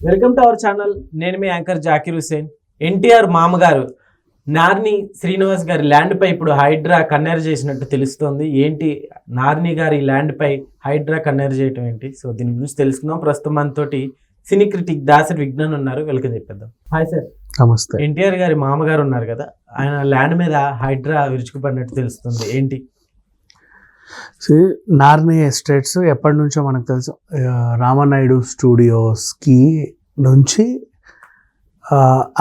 Welcome to our channel. నేను మీ anchor Zakir Hussain. NTR మామగారు నార్ని శ్రీనివాస్ గారి ల్యాండ్ పై ఇప్పుడు హైడ్రా కన్నెర చేసినట్టు తెలుస్తోంది. ఏంటి నార్ని గారి ల్యాండ్ పై హైడ్రా కన్నెర చేయటం ఏంటి? సో దీని గురించి తెలుసుకుందాం. ప్రస్తుతం మనతోటి సినీ క్రిటిక్ దాసరి విజ్ఞాన్ ఉన్నారు. వెల్కమ్ చెప్పేద్దాం. Hi sir. నమస్తే. ఎన్టీఆర్ గారి మామగారు ఉన్నారు కదా, ఆయన ల్యాండ్ మీద హైడ్రా విరుచుకుపడినట్టు తెలుస్తుంది. ఏంటి? నార్ని ఎస్టేట్స్ ఎప్పటి నుంచో మనకు తెలుసు. రామానాయుడు స్టూడియోస్కి నుంచి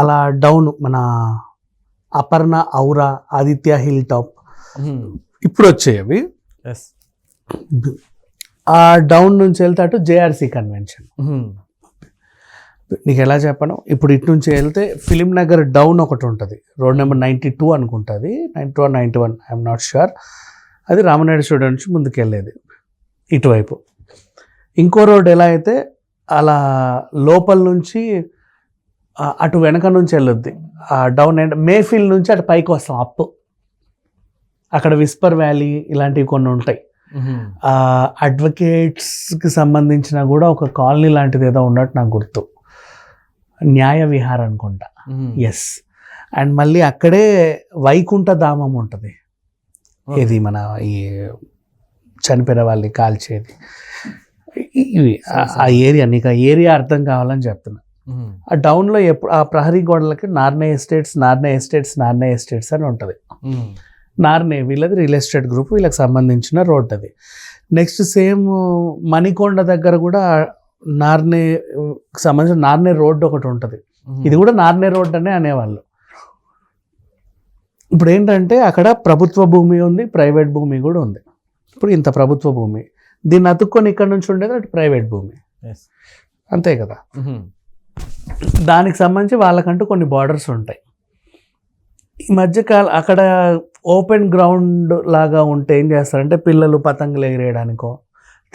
అలా డౌన్ మన అపర్ణ, ఔరా, ఆదిత్య హిల్ టాప్ ఇప్పుడు వచ్చాయి అవి. ఆ డౌన్ నుంచి వెళ్తే అటు జేఆర్సీ కన్వెన్షన్. నీకు ఎలా చెప్పను, ఇప్పుడు ఇటు నుంచి వెళ్తే ఫిలిం నగర్ డౌన్ ఒకటి ఉంటుంది, రోడ్ నెంబర్ 92 అనుకుంటుంది, 92 or 91, ఐఎమ్ నాట్ షూర్. అది రామనాయుడు స్టూడియో నుంచి ముందుకు వెళ్ళేది ఇటువైపు. ఇంకో రోడ్ ఎలా అయితే అలా లోపల నుంచి అటు వెనక నుంచి వెళ్ళొద్ది డౌన్ అండ్ మేఫీల్డ్ నుంచి అటు పైకి వస్తాం అప్. అక్కడ విస్పర్ వ్యాలీ ఇలాంటివి కొన్ని ఉంటాయి. అడ్వకేట్స్కి సంబంధించిన కూడా ఒక కాలనీ లాంటిది ఏదో ఉన్నట్టు నాకు గుర్తు, న్యాయ విహార్ అనుకుంటా. ఎస్. అండ్ మళ్ళీ అక్కడే వైకుంఠ ధామం ఉంటుంది, ఇది మన ఈ చనిపోయిన వాళ్ళని కాల్చేది. ఇవి ఆ ఏరియా, నీకు ఆ ఏరియా అర్థం కావాలని చెప్తున్నా. ఆ డౌన్లో ఎప్పుడు ఆ ప్రహరీ గోడలకి నార్నే ఎస్టేట్స్ అని ఉంటుంది. నార్నే వీళ్ళది రియల్ ఎస్టేట్ గ్రూప్, వీళ్ళకి సంబంధించిన రోడ్ అది. నెక్స్ట్ సేమ్ మణికొండ దగ్గర కూడా నార్నే సంబంధించిన నార్నే రోడ్ ఒకటి ఉంటుంది. ఇది కూడా నార్నే రోడ్ అనే అనేవాళ్ళు. ఇప్పుడు ఏంటంటే అక్కడ ప్రభుత్వ భూమి ఉంది, ప్రైవేట్ భూమి కూడా ఉంది. ఇప్పుడు ఇంత ప్రభుత్వ భూమి, దీన్ని అతుక్కొని ఇక్కడ నుంచి ఉండేది అటు ప్రైవేట్ భూమి, అంతే కదా. దానికి సంబంధించి వాళ్ళకంటూ కొన్ని బార్డర్స్ ఉంటాయి. ఈ మధ్యకాలం అక్కడ ఓపెన్ గ్రౌండ్ లాగా ఉంటే ఏం చేస్తారంటే పిల్లలు పతంగులు ఎగిరేయడానికో,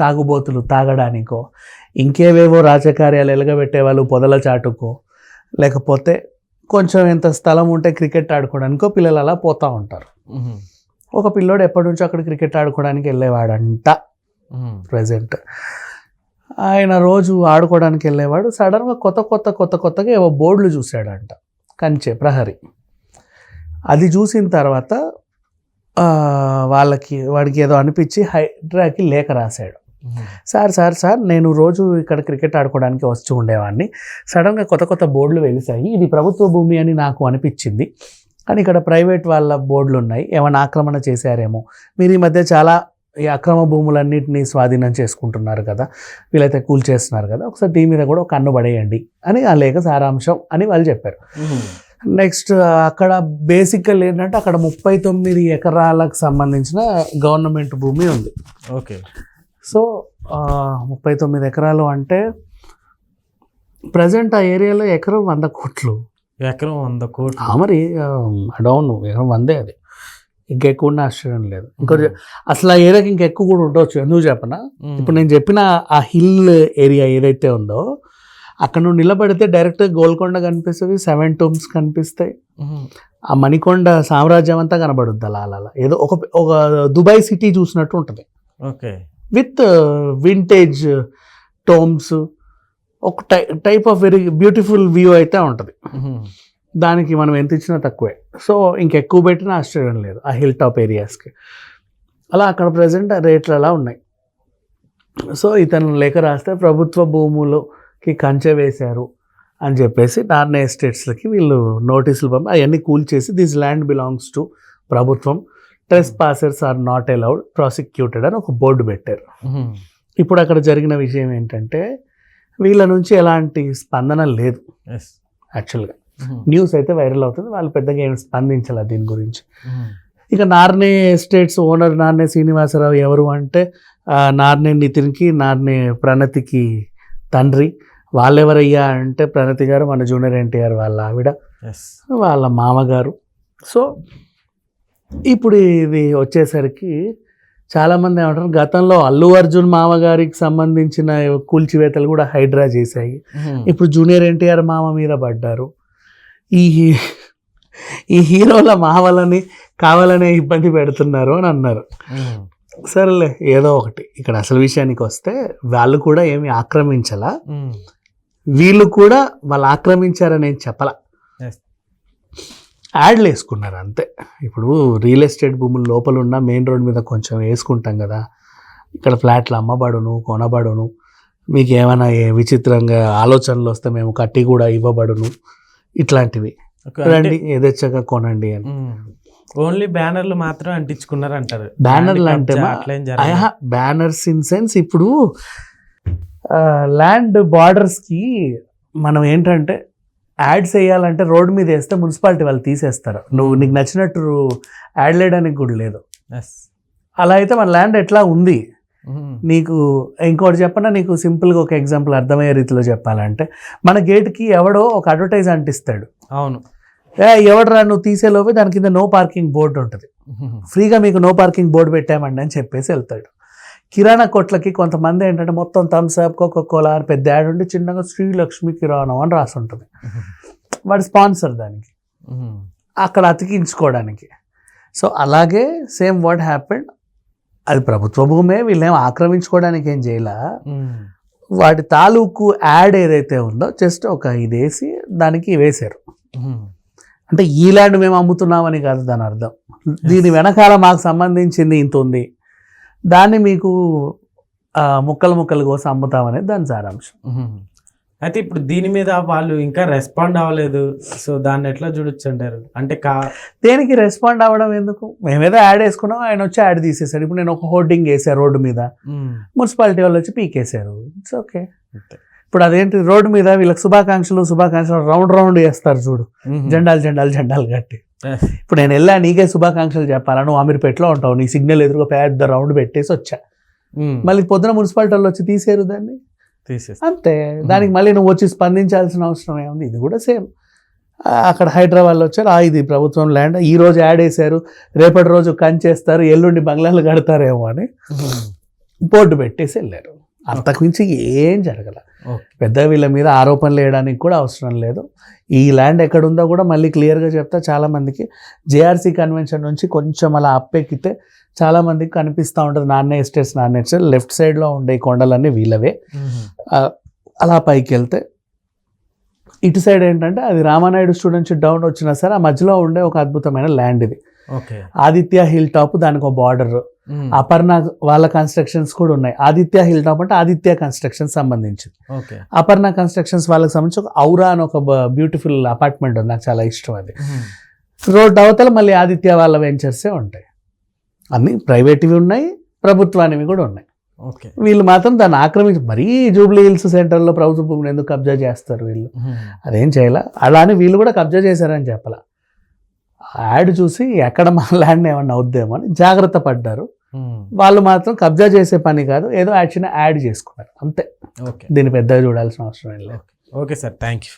తాగుబోతులు తాగడానికో, ఇంకేవేవో రాజకార్యాలు ఎలగబెట్టే వాళ్ళు పొదల చాటుకో, లేకపోతే కొంచెం ఎంత స్థలం ఉంటే క్రికెట్ ఆడుకోవడానికో పిల్లలు అలా పోతూ ఉంటారు. ఒక పిల్లోడు ఎప్పటి నుంచో అక్కడ క్రికెట్ ఆడుకోవడానికి వెళ్ళేవాడంట. ప్రజెంట్ ఆయన రోజు ఆడుకోవడానికి వెళ్ళేవాడు. సడన్గా కొత్తగా ఏవో బోర్డులు చూశాడంట, కంచె ప్రహరీ. అది చూసిన తర్వాత వాడికి ఏదో అనిపించి హైడ్రాకి లేఖ రాశాడు. సార్ నేను రోజు ఇక్కడ క్రికెట్ ఆడుకోవడానికి వచ్చి ఉండేవాడిని, సడన్గా కొత్త బోర్డులు వెలిసాయి, ఇది ప్రభుత్వ భూమి అని నాకు అనిపించింది, కానీ ఇక్కడ ప్రైవేట్ వాళ్ళ బోర్డులు ఉన్నాయి, ఏమైనా ఆక్రమణ చేశారేమో, మీరు ఈ మధ్య చాలా ఈ అక్రమ భూములన్నింటినీ స్వాధీనం చేసుకుంటున్నారు కదా, వీళ్ళైతే కూల్ చేస్తున్నారు కదా, ఒకసారి దీని మీద కూడా ఒక కన్ను పడేయండి అని ఆ లేఖ సారాంశం అని వాళ్ళు చెప్పారు. నెక్స్ట్ అక్కడ బేసికల్ ఏంటంటే అక్కడ 39 ఎకరాలకు సంబంధించిన గవర్నమెంట్ భూమి ఉంది. ఓకే. సో 39 ఎకరాలు అంటే ప్రజెంట్ ఆ ఏరియాలో ఎకరం 100 కోట్లు. మరి డౌన్ ఎకరం 100, అది ఇంకెక్కువ ఉన్న ఆశ్చర్యం లేదు. ఇంకోటి అసలు ఆ ఏరియాకి ఇంకెక్కువ కూడా ఉండవచ్చు. ఎందుకు చెప్పనా, ఇప్పుడు నేను చెప్పిన ఆ హిల్ ఏరియా ఏదైతే ఉందో అక్కడ నువ్వు నిలబడితే డైరెక్ట్గా గోల్కొండ కనిపిస్తుంది, 7 టూమ్స్ కనిపిస్తాయి, ఆ మణికొండ సామ్రాజ్యం అంతా కనబడుద్ది. అలా ఏదో ఒక దుబాయ్ సిటీ చూసినట్టు ఉంటుంది. ఓకే. విత్ వింటేజ్ టోమ్స్, ఒక type of very beautiful view అయితే ఉంటుంది. దానికి మనం ఎంత ఇచ్చినా తక్కువే. సో ఇంకెక్కువ పెట్టినా ఆశ్చర్యం లేదు ఆ హిల్ టాప్ ఏరియాస్కి. అలా అక్కడ ప్రజెంట్ రేట్లు అలా ఉన్నాయి. సో ఇతను లేఖ రాస్తే ప్రభుత్వ భూములకి కంచె వేశారు అని చెప్పేసి నార్నే ఎస్టేట్స్లకి వీళ్ళు నోటీసులు పంపి అవన్నీ కూల్ చేసి దిస్ ల్యాండ్ బిలాంగ్స్ టు ప్రభుత్వం, ట్రెస్పాసర్స్ ఆర్ నాట్ అలౌడ్, ప్రాసిక్యూటెడ్ అని ఒక బోర్డు పెట్టారు. ఇప్పుడు అక్కడ జరిగిన విషయం ఏంటంటే వీళ్ళ నుంచి ఎలాంటి స్పందన లేదు. యాక్చువల్గా న్యూస్ అయితే వైరల్ అవుతుంది, వాళ్ళు పెద్దగా ఏమి స్పందించాలి దీని గురించి. ఇక నార్నే ఎస్టేట్స్ ఓనర్ నార్నే శ్రీనివాసరావు ఎవరు అంటే నార్నే నితిన్కి, నార్నే ప్రణతికి తండ్రి. వాళ్ళెవరయ్యా అంటే ప్రణతి గారు మన జూనియర్ ఎన్టీఆర్ వాళ్ళ ఆవిడ, వాళ్ళ మామగారు. సో ఇప్పుడు ఇది వచ్చేసరికి చాలామంది ఏమంటారు, గతంలో అల్లు అర్జున్ మామగారికి సంబంధించిన కూల్చివేతలు కూడా హైడ్రా చేశాయి, ఇప్పుడు జూనియర్ ఎన్టీఆర్ మామ మీద పడ్డారు. ఈ హీరోల మావలని కావాలనే ఇబ్బంది పెడుతున్నారు అని అన్నారు. సరేలే ఏదో ఒకటి. ఇక్కడ అసలు విషయానికి వస్తే వాళ్ళు కూడా ఏమి ఆక్రమించలా, వీళ్ళు కూడా వాళ్ళు ఆక్రమించారని ఏం చెప్పాల, Yes. యాడ్లు వేసుకున్నారు అంతే. ఇప్పుడు రియల్ ఎస్టేట్ భూములు లోపల ఉన్న మెయిన్ రోడ్ మీద కొంచెం వేసుకుంటాం కదా, ఇక్కడ ఫ్లాట్లు అమ్మబడును కొనబడును, మీకు ఏమైనా విచిత్రంగా ఆలోచనలు వస్తే మేము కట్టి కూడా ఇవ్వబడును, ఇట్లాంటివి రండి యథేచ్ఛగా కొనండి అని. ఓన్లీ బ్యానర్లు మాత్రం అంటించుకున్నారు అంటారు. బ్యానర్లు అంటే బ్యానర్స్ ఇన్ సెన్స్ ఇప్పుడు ల్యాండ్ బార్డర్స్కి మనం ఏంటంటే యాడ్స్ వేయాలంటే రోడ్డు మీద వేస్తే మున్సిపాలిటీ వాళ్ళు తీసేస్తారు. నువ్వు నీకు నచ్చినట్టు యాడ్ వేయడానికి కూడా లేదు. అలా అయితే మన ల్యాండ్ ఎట్లా ఉంది. నీకు ఇంకోటి చెప్పనా, నీకు సింపుల్గా ఒక ఎగ్జాంపుల్ అర్థమయ్యే రీతిలో చెప్పాలంటే మన గేట్కి ఎవడో ఒక అడ్వర్టైజ్ అంటిస్తాడు. అవును, ఎవడరా నువ్వు తీసేలోపే దాని కింద నో పార్కింగ్ బోర్డు ఉంటుంది, ఫ్రీగా మీకు నో పార్కింగ్ బోర్డు పెట్టామండి అని చెప్పేసి వెళ్తాడు. కిరాణా కొట్లకి కొంతమంది ఏంటంటే మొత్తం థమ్స్ అప్ కోకోకోలా అని పెద్ద యాడ్ ఉండి చిన్నగా శ్రీలక్ష్మి కిరాణం అని రాసి ఉంటుంది. వాడి స్పాన్సర్ దానికి, అక్కడ అతికించుకోవడానికి. సో అలాగే సేమ్ వాట్ హ్యాపెండ్, అది ప్రభుత్వ భూమే, వీళ్ళేం ఆక్రమించుకోవడానికి ఏం చేయాల. వాటి తాలూకు యాడ్ ఏదైతే ఉందో జస్ట్ ఒక ఇదేసి దానికి వేశారు. అంటే ఈ ల్యాండ్ మేము అమ్ముతున్నామని కాదు దాని అర్థం. దీని వెనకాల మాకు సంబంధించింది ఇంత ఉంది, దాన్ని మీకు ముక్కలు ముక్కలు కోసం అమ్ముతామనేది దాని సారాంశం. అయితే ఇప్పుడు దీని మీద వాళ్ళు ఇంకా రెస్పాండ్ అవ్వలేదు. సో దాన్ని ఎట్లా చూడొచ్చు అంటారు? అంటే దేనికి రెస్పాండ్ అవ్వడం ఎందుకు? మేమేదో యాడ్ వేసుకున్నాం, ఆయన వచ్చి యాడ్ తీసేశాడు. ఇప్పుడు నేను ఒక హోర్డింగ్ వేసాను రోడ్డు మీద, మున్సిపాలిటీ వాళ్ళు వచ్చి పీకేశారు, ఇట్స్ ఓకే. ఇప్పుడు అదేంటి రోడ్డు మీద వీళ్ళకి శుభాకాంక్షలు రౌండ్ రౌండ్ వేస్తారు చూడు, జెండాలు కట్టి. ఇప్పుడు నేను వెళ్ళా నీకే శుభాకాంక్షలు చెప్పాలా, నువ్వు అమీర్పేటలో ఉంటావు, నీ సిగ్నల్ ఎదురుగా పెద్ద రౌండ్ పెట్టేసి వచ్చా, మళ్ళీ పొద్దున మున్సిపాలిటీ వాళ్ళు వచ్చి తీసేరు దాన్ని, అంతే. దానికి మళ్ళీ నువ్వు వచ్చి స్పందించాల్సిన అవసరం ఏముంది? ఇది కూడా సేమ్. అక్కడ హైదరాబాద్లో వచ్చారు, ఇది ప్రభుత్వం ల్యాండ్, ఈ రోజు యాడ్ వేశారు, రేపటి రోజు కంచేస్తారు, ఎల్లుండి బంగ్లాలు కడతారేమో అని బోర్డు పెట్టేసి వెళ్ళారు. అంతకుమించి ఏం జరగల. పెద్ద వీళ్ళ మీద ఆరోపణలు వేయడానికి కూడా అవసరం లేదు. ఈ ల్యాండ్ ఎక్కడుందో కూడా మళ్ళీ క్లియర్గా చెప్తా. చాలామందికి జేఆర్సీ కన్వెన్షన్ నుంచి కొంచెం అలా అప్పెక్కితే చాలామందికి కనిపిస్తూ ఉంటుంది నాన్న ఎస్టేట్స్ లెఫ్ట్ సైడ్లో ఉండే కొండలన్నీ వీళ్ళవే. అలా పైకి వెళ్తే ఇటు సైడ్ ఏంటంటే అది రామానాయుడు స్టూడెంట్స్ డౌన్ వచ్చినా సరే ఆ మధ్యలో ఉండే ఒక అద్భుతమైన ల్యాండ్ ఇది. ఆదిత్య హిల్ టాప్, దానికి ఒక బార్డర్, అపర్ణ వాళ్ళ కన్స్ట్రక్షన్స్ కూడా ఉన్నాయి. ఆదిత్య హిల్ టాప్ అంటే ఆదిత్య కన్స్ట్రక్షన్స్ సంబంధించింది. అపర్ణ కన్స్ట్రక్షన్స్ వాళ్ళకి సంబంధించి ఒక ఔరా అని ఒక బ్యూటిఫుల్ అపార్ట్మెంట్ ఉంది, నాకు చాలా ఇష్టం అది. రోడ్ అవతల మళ్ళీ ఆదిత్య వాళ్ళ వెంచర్సే ఉంటాయి. అన్ని ప్రైవేట్వి ఉన్నాయి, ప్రభుత్వానివి కూడా ఉన్నాయి. వీళ్ళు మాత్రం దాన్ని ఆక్రమించి మరీ జూబ్లీ హిల్స్ సెంటర్లో ప్రభుత్వ భూమిని ఎందుకు కబ్జా చేస్తారు వీళ్ళు? అదేం చేయాల. అలానే వీళ్ళు కూడా కబ్జా చేశారని చెప్పాల. యాడ్ చూసి ఎక్కడ మా ల్యాండ్ ఏమన్నా అవుద్దేమో అని జాగ్రత్త పడ్డారు. వాళ్ళు మాత్రం కబ్జా చేసే పని కాదు, ఏదో యాడ్ చేసుకున్నారు అంతే. దీన్ని పెద్దగా చూడాల్సిన అవసరం లేదు. Okay sir, thank you.